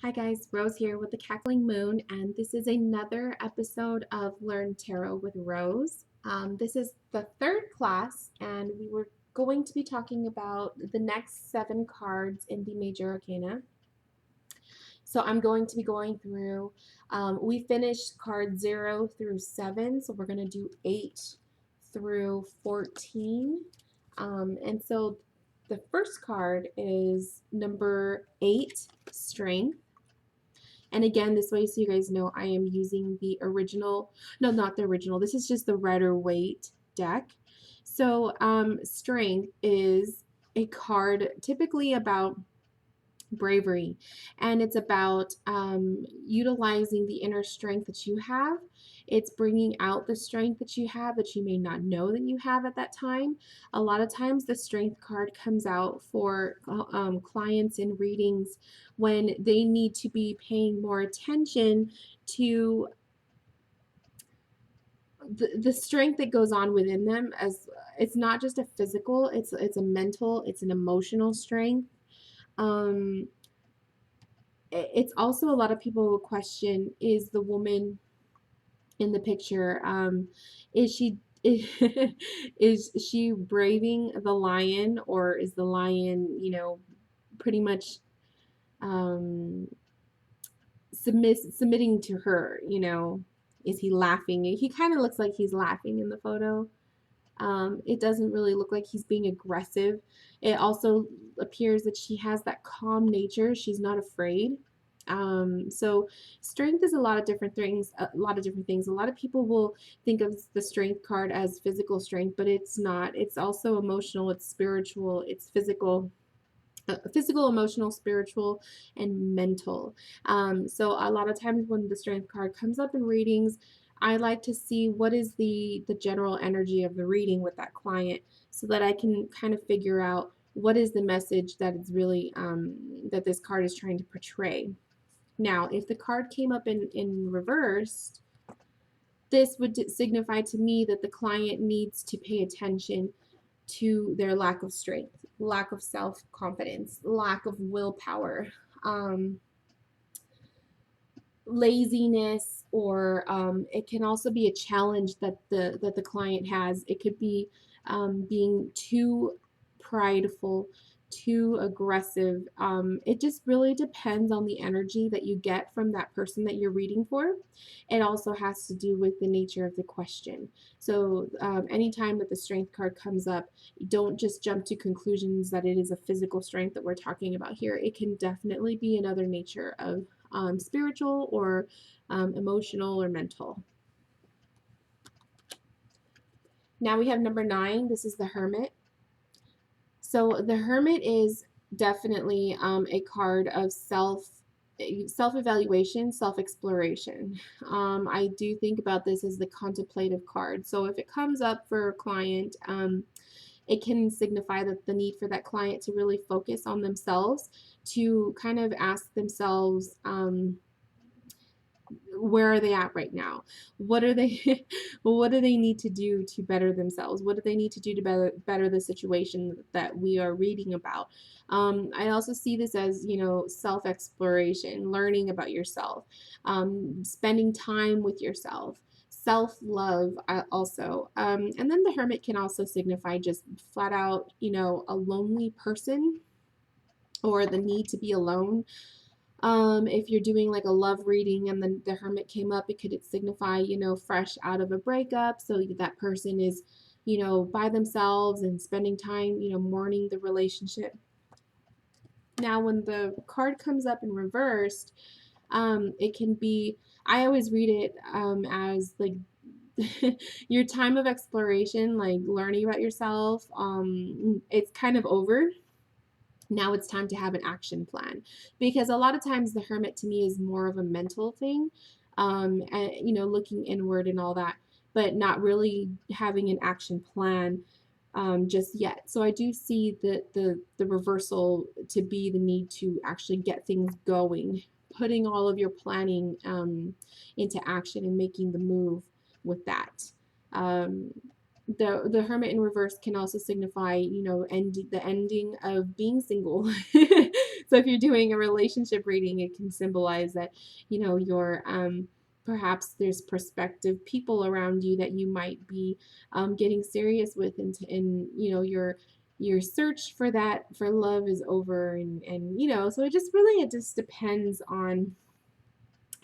Hi guys, Rose here with the Cackling Moon, and this is another episode of Learn Tarot with Rose. This is the third class, and we were going to be talking about the next 7 cards in the Major Arcana. So I'm going to be going through, we finished card 0 through 7, so we're going to do 8 through 14. And so the first card is number 8, Strength. And again, this way, so you guys know, I am using the original, no, not the original. This is just the Rider Waite deck. So, Strength is a card typically about bravery, and it's about utilizing the inner strength that you have. It's bringing out the strength that you have that you may not know that you have at that time. A lot of times the strength card comes out for clients in readings when they need to be paying more attention to the strength that goes on within them. As it's not just a physical, it's a mental, it's an emotional strength. um it's also, a lot of people will question, is the woman in the picture, is she is she braving the lion, or is the lion, pretty much um submitting to her? Is he laughing? He kind of looks like he's laughing in the photo. It doesn't really look like he's being aggressive. It also appears that she has that calm nature. She's not afraid. So strength is a lot of different things. A lot of different things. A lot of people will think of the strength card as physical strength, but it's not. It's also emotional. It's spiritual. It's physical. Physical, emotional, spiritual, and mental. So a lot of times when the strength card comes up in readings, I like to see what is the general energy of the reading with that client, so that I can kind of figure out what is the message that it's really that this card is trying to portray. Now, if the card came up in reversed, this would signify to me that the client needs to pay attention to their lack of strength, lack of self confidence, lack of willpower, um, laziness, or it can also be a challenge that the client has. It could be being too prideful, too aggressive. It just really depends on the energy that you get from that person that you're reading for. It also has to do with the nature of the question. So anytime that the strength card comes up, don't just jump to conclusions that it is a physical strength that we're talking about here. It can definitely be another nature of spiritual, or emotional, or mental. Now we have number 9. This is the Hermit. So the Hermit is definitely a card of self-evaluation, self-exploration. I do think about this as the contemplative card. So if it comes up for a client, it can signify that the need for that client to really focus on themselves, to kind of ask themselves, where are they at right now? What are they what do they need to do to better themselves? What do they need to do to better the situation that we are reading about? I also see this as, self-exploration, learning about yourself, spending time with yourself, self-love, also. And then the Hermit can also signify just flat out, a lonely person, or the need to be alone. If you're doing like a love reading and then the Hermit came up, it could signify, fresh out of a breakup. So that person is, by themselves and spending time, mourning the relationship. Now, when the card comes up in reversed, it can be, I always read it as like your time of exploration, like learning about yourself. It's kind of over. Now it's time to have an action plan, because a lot of times the Hermit to me is more of a mental thing, and looking inward and all that, but not really having an action plan just yet. So I do see the reversal to be the need to actually get things going, putting all of your planning into action and making the move with that. um, the Hermit in reverse can also signify, the ending of being single. So if you're doing a relationship reading, it can symbolize that, you're perhaps there's prospective people around you that you might be getting serious with, and your search for love is over, and so it just depends on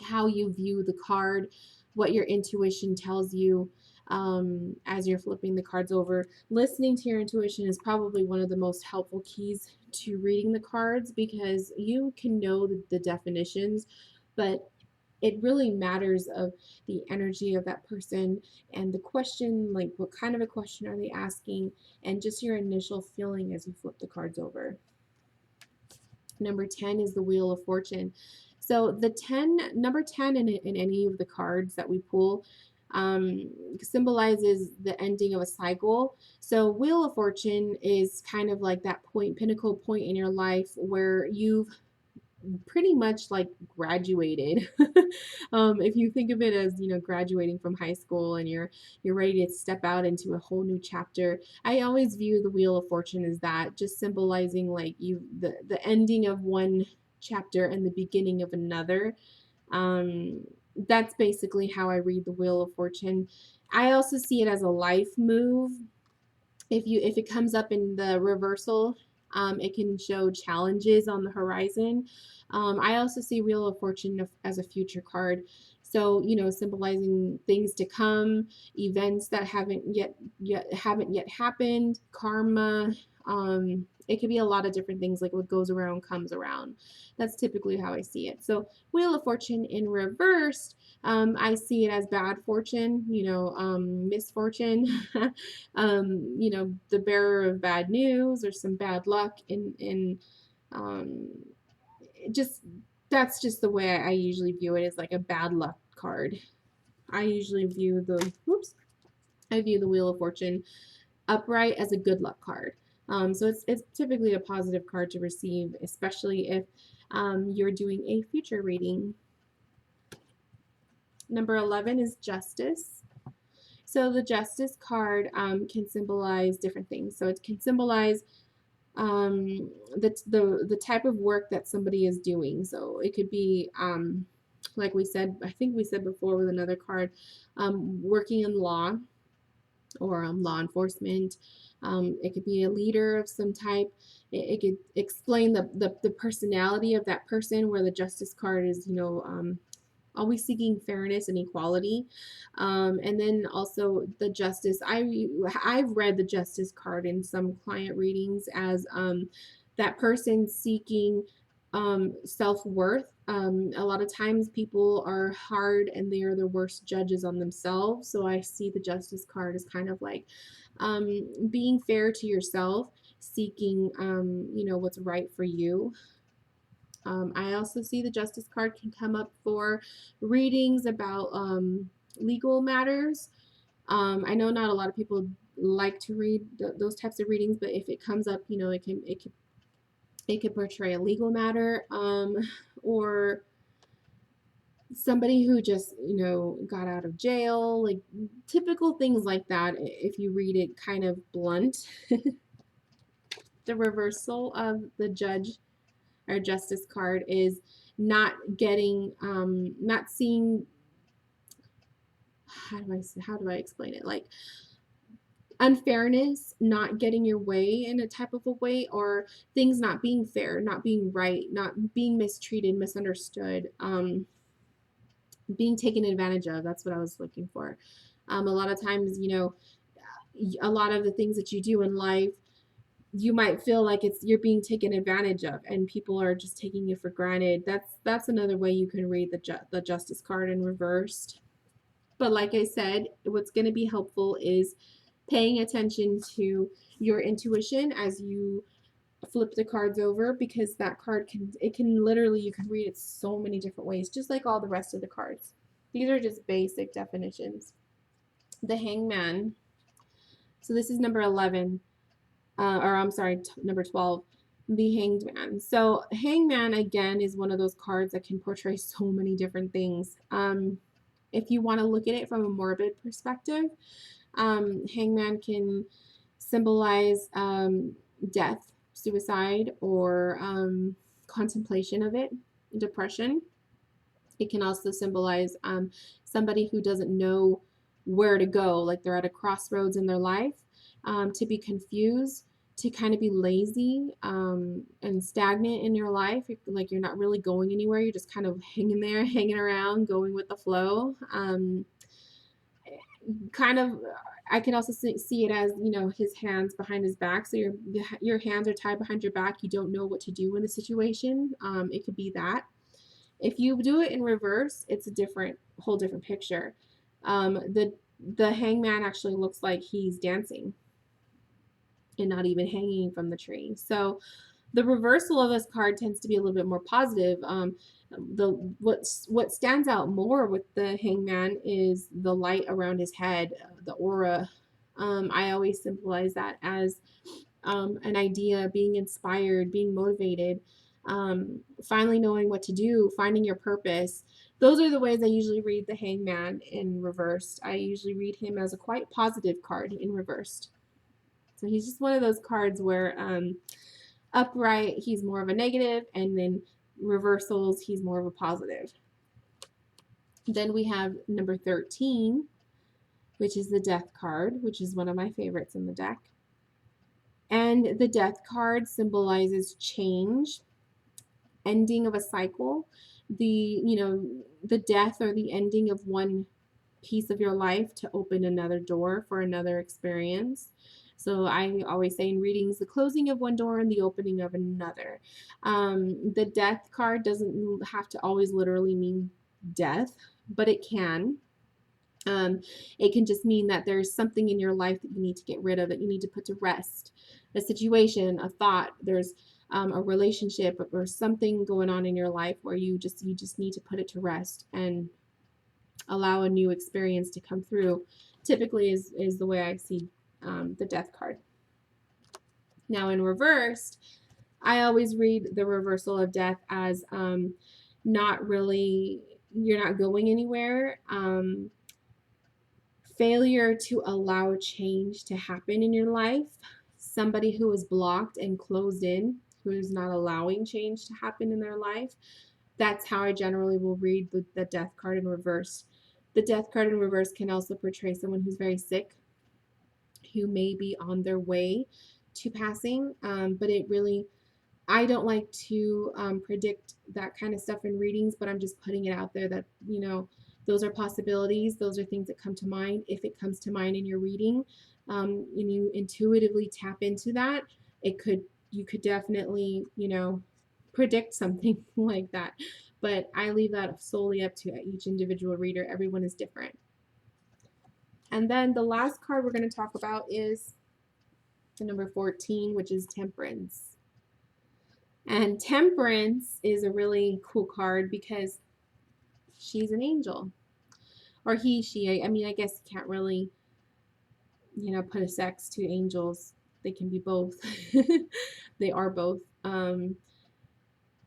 how you view the card, what your intuition tells you as you're flipping the cards over. Listening to your intuition is probably one of the most helpful keys to reading the cards, because you can know the definitions, but it really matters of the energy of that person and the question, like what kind of a question are they asking, and just your initial feeling as you flip the cards over. Number 10 is the Wheel of Fortune. So number 10 in any of the cards that we pull symbolizes the ending of a cycle. So Wheel of Fortune is kind of like that pinnacle point in your life where you've pretty much like graduated. If you think of it as, graduating from high school, and you're ready to step out into a whole new chapter. I always view the Wheel of Fortune as that, just symbolizing like the ending of one chapter and the beginning of another. Um, that's basically how I read the Wheel of Fortune. I also see it as a life move. If it comes up in the reversal, it can show challenges on the horizon. I also see Wheel of Fortune as a future card, so symbolizing things to come, events that haven't yet happened, karma. It could be a lot of different things, like what goes around comes around. That's typically how I see it. So Wheel of Fortune in reversed, I see it as bad fortune, misfortune. The bearer of bad news or some bad luck, in um, just that's just the way I usually view it, as like a bad luck card. I usually view the Wheel of Fortune upright as a good luck card. So it's typically a positive card to receive, especially if you're doing a future reading. Number 11 is Justice. So the Justice card can symbolize different things. So it can symbolize the type of work that somebody is doing. So it could be like I think we said before with another card, working in law or law enforcement. It could be a leader of some type. It could explain the personality of that person, where the Justice card is, always seeking fairness and equality. And then also the Justice. I've read the Justice card in some client readings as that person seeking self-worth. A lot of times people are hard and they are the worst judges on themselves. So I see the Justice card as kind of like being fair to yourself, seeking what's right for you. I also see the Justice card can come up for readings about legal matters. I know not a lot of people like to read those types of readings, but if it comes up, it can portray a legal matter, or somebody who just got out of jail, like typical things like that. If you read it kind of blunt. The reversal of the Judge or Justice card is not seeing, how do I explain it, like unfairness, not getting your way in a type of a way, or things not being fair, not being right, not being mistreated, misunderstood, being taken advantage of. That's what I was looking for. A lot of times, a lot of the things that you do in life, you might feel like you're being taken advantage of, and people are just taking you for granted. That's another way you can read the Justice card in reversed. But like I said, what's going to be helpful is paying attention to your intuition as you flip the cards over, because that card can literally, you can read it so many different ways, just like all the rest of the cards. These are just basic definitions. The Hangman. So this is number 11. Or I'm sorry, number 12, the Hanged Man. So Hangman, again, is one of those cards that can portray so many different things. If you want to look at it from a morbid perspective, Hangman can symbolize death, suicide, or contemplation of it, depression. It can also symbolize somebody who doesn't know where to go, like they're at a crossroads in their life, to be confused, to kind of be lazy and stagnant in your life. Like you're not really going anywhere. You're just kind of hanging there, hanging around, going with the flow. Kind of, I can also see it as, you know, his hands behind his back. So your hands are tied behind your back. You don't know what to do in the situation. It could be that. If you do it in reverse, it's a whole different picture. The hangman actually looks like he's dancing and not even hanging from the tree. So the reversal of this card tends to be a little bit more positive. What stands out more with the hangman is the light around his head, the aura. I always symbolize that as an idea, being inspired, being motivated, finally knowing what to do, finding your purpose. Those are the ways I usually read the hangman in reversed. I usually read him as a quite positive card in reversed. So he's just one of those cards where upright, he's more of a negative, and then reversals, he's more of a positive. Then we have number 13, which is the death card, which is one of my favorites in the deck. And the death card symbolizes change, ending of a cycle, the death or the ending of one piece of your life to open another door for another experience. So I always say in readings, the closing of one door and the opening of another. The death card doesn't have to always literally mean death, but it can. It can just mean that there's something in your life that you need to get rid of, that you need to put to rest. A situation, a thought, there's a relationship or something going on in your life where you just need to put it to rest and allow a new experience to come through. Typically is the way I see the death card. Now in reversed, I always read the reversal of death as not really, you're not going anywhere. Failure to allow change to happen in your life. Somebody who is blocked and closed in, who is not allowing change to happen in their life. That's how I generally will read the death card in reverse. The death card in reverse can also portray someone who's very sick, who may be on their way to passing, but it really, I don't like to predict that kind of stuff in readings, but I'm just putting it out there that, you know, those are possibilities. Those are things that come to mind. If it comes to mind in your reading, and you intuitively tap into that, you could definitely, you know, predict something like that. But I leave that solely up to each individual reader. Everyone is different. And then the last card we're going to talk about is the number 14, which is Temperance. And Temperance is a really cool card because she's an angel. Or he, she. I mean, I guess you can't really, you know, put a sex to angels. They can be both. They are both.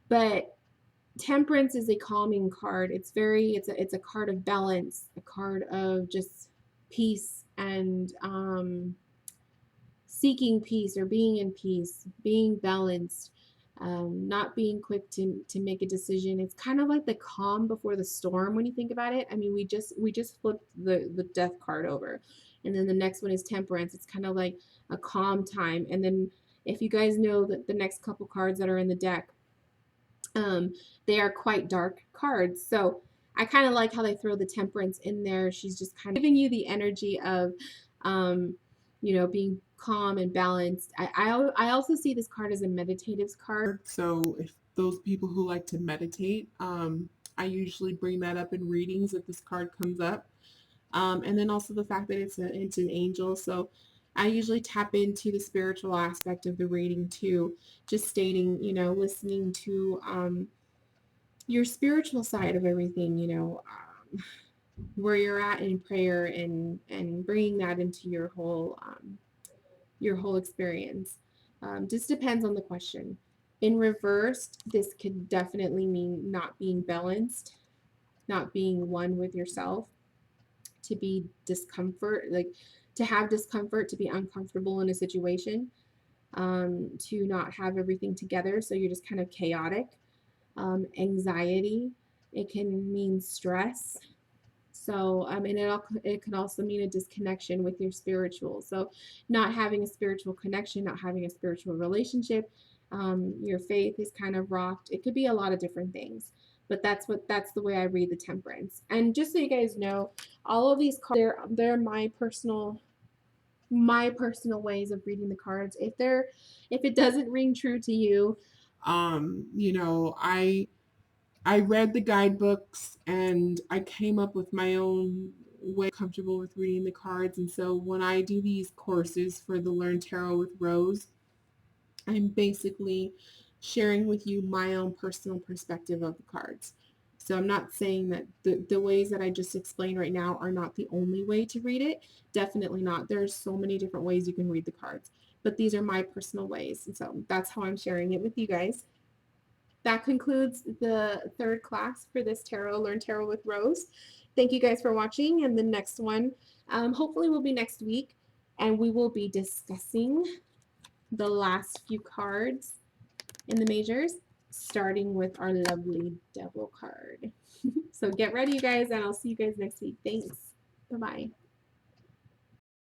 But Temperance is a calming card. It's a card of balance, a card of just peace and seeking peace or being in peace, being balanced, not being quick to make a decision. It's kind of like the calm before the storm when you think about it. I mean, we just flipped the death card over, and then the next one is Temperance. It's kind of like a calm time. And then if you guys know that the next couple cards that are in the deck, they are quite dark cards. So I kind of like how they throw the Temperance in there. She's just kind of giving you the energy of, you know, being calm and balanced. I also see this card as a meditative card. So if those people who like to meditate, I usually bring that up in readings if this card comes up. And then also the fact that it's an angel. So I usually tap into the spiritual aspect of the reading too, just stating, you know, listening to your spiritual side of everything, you know, where you're at in prayer and bringing that into your whole experience. Just depends on the question. In reversed, this could definitely mean not being balanced, not being one with yourself, to be discomfort, like to have discomfort, to be uncomfortable in a situation. to not have everything together. So you're just kind of chaotic. Anxiety, it can mean stress. So, and it can also mean a disconnection with your spiritual. So, not having a spiritual connection, not having a spiritual relationship, your faith is kind of rocked. It could be a lot of different things, but that's the way I read the Temperance. And just so you guys know, all of these cards, they're my personal ways of reading the cards. If it doesn't ring true to you, You know, I read the guidebooks and I came up with my own way comfortable with reading the cards. And so when I do these courses for the Learn Tarot with Rose, I'm basically sharing with you my own personal perspective of the cards. So I'm not saying that the ways that I just explained right now are not the only way to read it. Definitely not. There's so many different ways you can read the cards, but these are my personal ways. And so that's how I'm sharing it with you guys. That concludes the third class for this tarot, Learn Tarot with Rose. Thank you guys for watching. And the next one, hopefully, will be next week. And we will be discussing the last few cards in the majors, starting with our lovely devil card. So get ready, you guys, and I'll see you guys next week. Thanks. Bye bye.